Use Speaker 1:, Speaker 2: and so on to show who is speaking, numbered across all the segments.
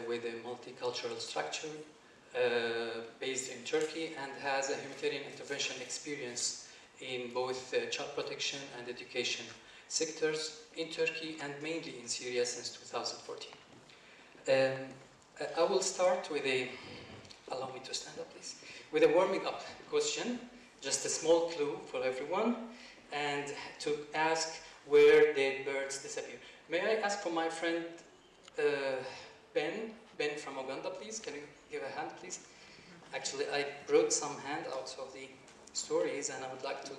Speaker 1: with a multicultural structure based in Turkey and has a humanitarian intervention experience in both child protection and education sectors in Turkey and mainly in Syria since 2014. I will start with allow me to stand up please, with a warming up question, just a small clue for everyone, and to ask where did birds disappear. May I ask for my friend Ben from Uganda, please? Can you give a hand, please? Actually, I brought some handouts of the stories and I would like to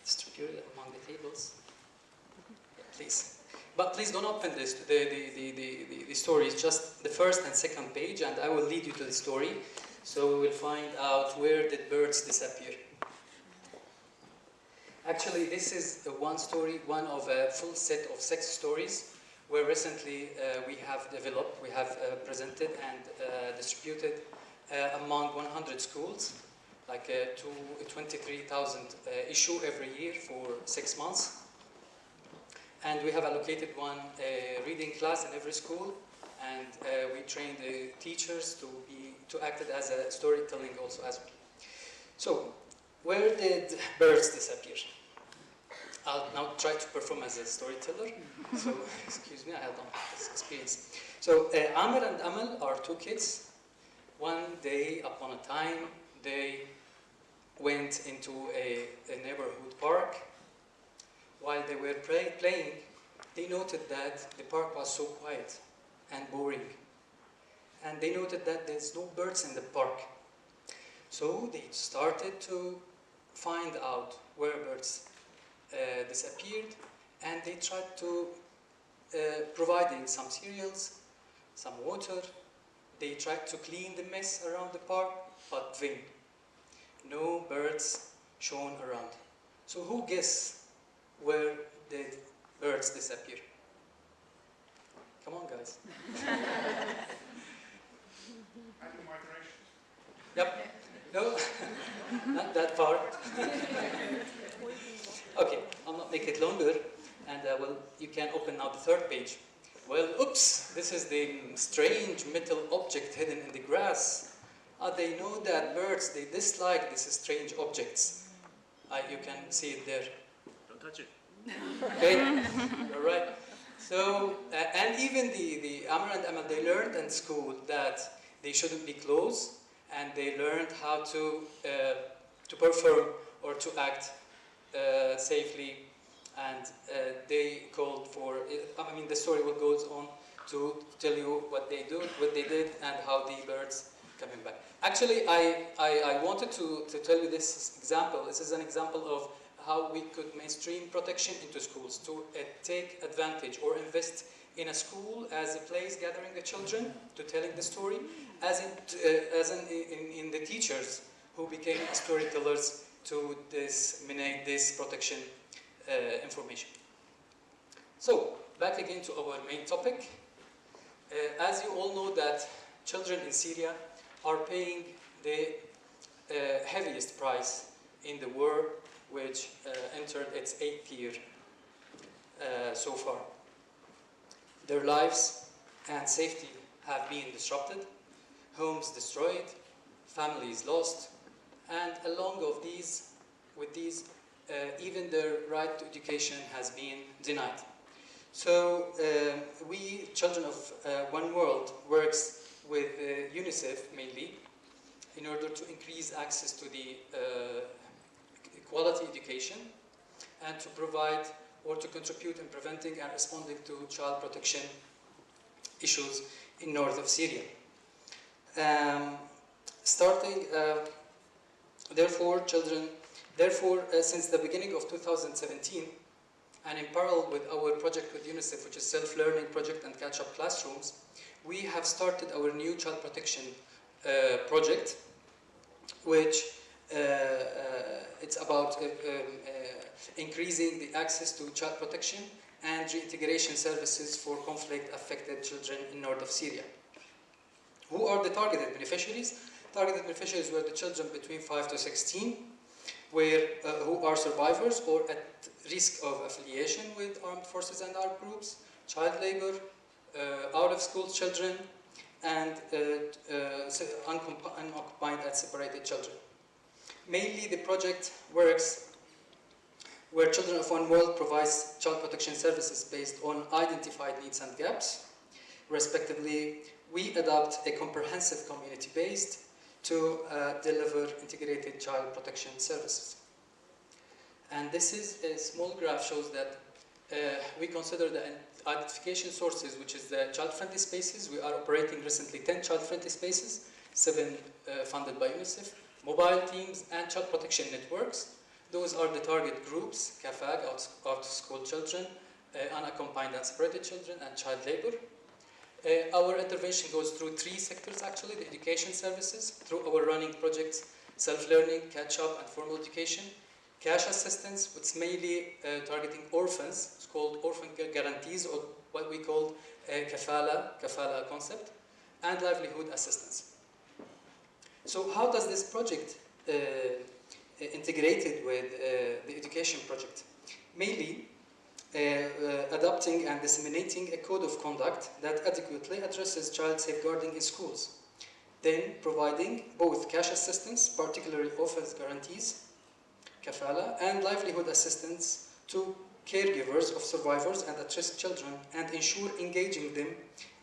Speaker 1: distribute it among the tables. Yeah, please. But please don't open this, the stories, just the first and second page, and I will lead you to the story, so we will find out where did birds disappear. Actually, this is one story, one of a full set of 6 stories, where recently we have developed, we have presented and distributed among 100 schools, like 23,000 issue every year for 6 months. And we have allocated one reading class in every school, and we trained the teachers to act as a storytelling also as well. So, where did birds disappear? I'll now try to perform as a storyteller. So, excuse me, I don't have this experience. So, Amr and Amal are 2 kids. One day, upon a time, they went into a neighborhood park. While they were playing, they noted that the park was so quiet and boring. And they noted that there's no birds in the park. So they started to find out where birds disappeared, and they tried to providing some cereals, some water. They tried to clean the mess around the park, but vain. No birds shown around. So who guess where did birds disappear? Come on, guys. Yep. No, not that part. Okay, I'll not make it longer, and you can open now the 3rd page. Well, oops, this is the strange metal object hidden in the grass. They know that birds, they dislike these strange objects. You can see it there.
Speaker 2: Don't touch it.
Speaker 1: Okay, you're right. So, and even the Amr and Amal, they learned in school that they shouldn't be close, and they learned how to perform or to act safely, and they called for, I mean, the story goes on to tell you what they did, and how the birds coming back. Actually, I wanted to tell you this example. This is an example of how we could mainstream protection into schools, to take advantage or invest in a school as a place gathering the children, to telling the story, as in the teachers who became storytellers to disseminate this protection information. So, back again to our main topic. As you all know that children in Syria are paying the heaviest price in the war, which entered its 8th year so far. Their lives and safety have been disrupted, homes destroyed, families lost, and along with these, even their right to education has been denied. So we, Children of One World, works with UNICEF mainly in order to increase access to the quality education and to provide or to contribute in preventing and responding to child protection issues in north of Syria. Since the beginning of 2017, and in parallel with our project with UNICEF, which is self-learning project and catch-up classrooms, we have started our new child protection project, which it's about increasing the access to child protection and reintegration services for conflict-affected children in north of Syria. Who are the targeted beneficiaries? Targeted beneficiaries were the children between 5 to 16, who are survivors or at risk of affiliation with armed forces and armed groups, child labor, out-of-school children, and unoccupied and separated children. Mainly, the project works where Children of One World provides child protection services based on identified needs and gaps. Respectively, we adopt a comprehensive community-based to deliver integrated child protection services. And this is a small graph shows that we consider the identification sources, which is the child-friendly spaces. We are operating recently 10 child-friendly spaces, 7 funded by UNICEF, mobile teams, and child protection networks. Those are the target groups: CAFAG, out-of-school children, unaccompanied and separated children, and child labor. Our intervention goes through 3 sectors actually: the education services, through our running projects, self-learning, catch-up, and formal education; cash assistance, which is mainly targeting orphans. It's called orphan guarantees, or what we call kafala concept; and livelihood assistance. So how does this project integrated with the education project? Mainly, adopting and disseminating a code of conduct that adequately addresses child safeguarding in schools. Then providing both cash assistance, particularly orphans guarantees, kafala, and livelihood assistance to caregivers of survivors and at-risk children, and ensure engaging them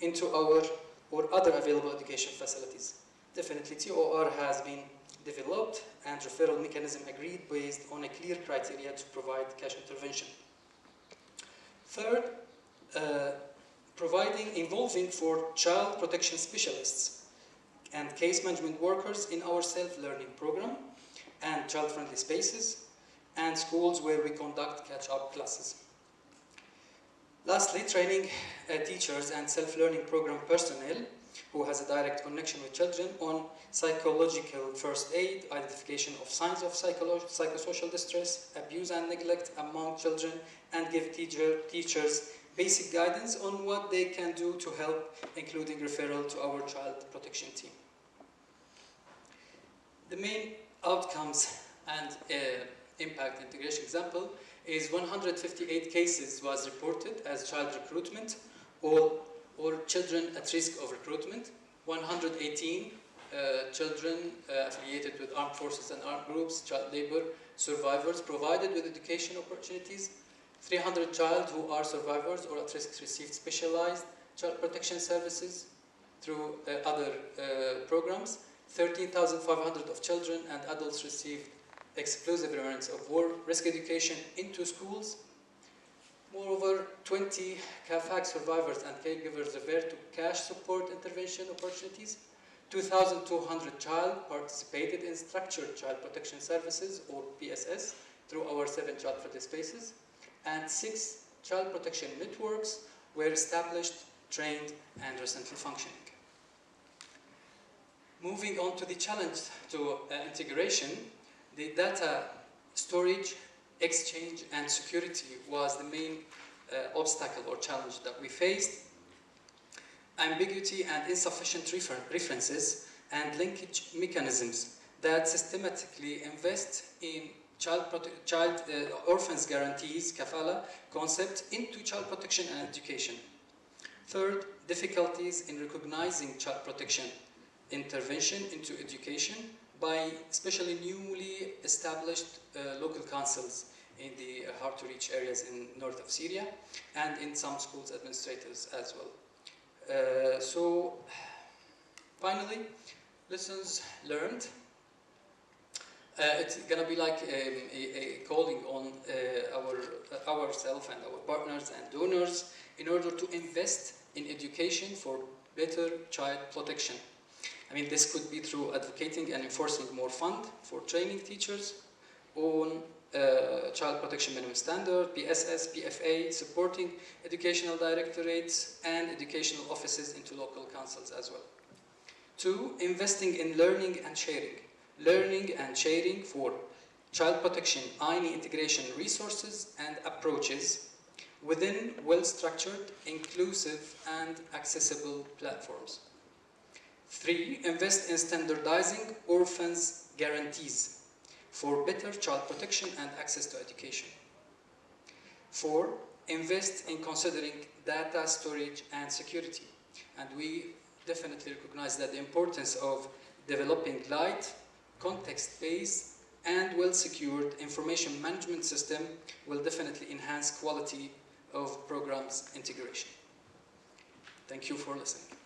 Speaker 1: into our or other available education facilities. Definitely, TOR has been developed and referral mechanism agreed based on a clear criteria to provide cash intervention. Third, involving for child protection specialists and case management workers in our self-learning program and child-friendly spaces and schools where we conduct catch-up classes. Lastly, training teachers and self-learning program personnel who has a direct connection with children on psychological first aid, identification of signs of psychosocial distress, abuse and neglect among children, and give teachers basic guidance on what they can do to help, including referral to our child protection team. The main outcomes and impact integration example is 158 cases was reported as child recruitment or children at risk of recruitment, 118 children affiliated with armed forces and armed groups, child labor survivors provided with education opportunities, 300 child who are survivors or at risk received specialized child protection services through other programs, 13,500 of children and adults received exclusive remnants of war risk education into schools. Moreover, 20 CAFAG survivors and caregivers referred to cash support intervention opportunities. 2,200 child participated in structured child protection services, or PSS, through our 7 child-friendly spaces. And 6 child protection networks were established, trained, and recently functioning. Moving on to the challenge to integration, the data storage, exchange, and security was the main obstacle or challenge that we faced. Ambiguity and insufficient references and linkage mechanisms that systematically invest in orphans guarantees, kafala concept into child protection and education. Third, difficulties in recognizing child protection intervention into education by especially newly established local councils in the hard-to-reach areas in north of Syria, and in some schools administrators as well. So, finally, lessons learned. It's going to be like a calling on ourselves and our partners and donors in order to invest in education for better child protection. I mean, this could be through advocating and enforcing more fund for training teachers on child protection minimum standard, PSS, PFA, supporting educational directorates and educational offices into local councils as well. 2, investing in learning and sharing. Learning and sharing for child protection INEE integration resources and approaches within well-structured, inclusive, and accessible platforms. 3, invest in standardizing orphans guarantees for better child protection and access to education. 4, invest in considering data storage and security. And we definitely recognize that the importance of developing light, context-based, and well-secured information management system will definitely enhance quality of programs integration. Thank you for listening.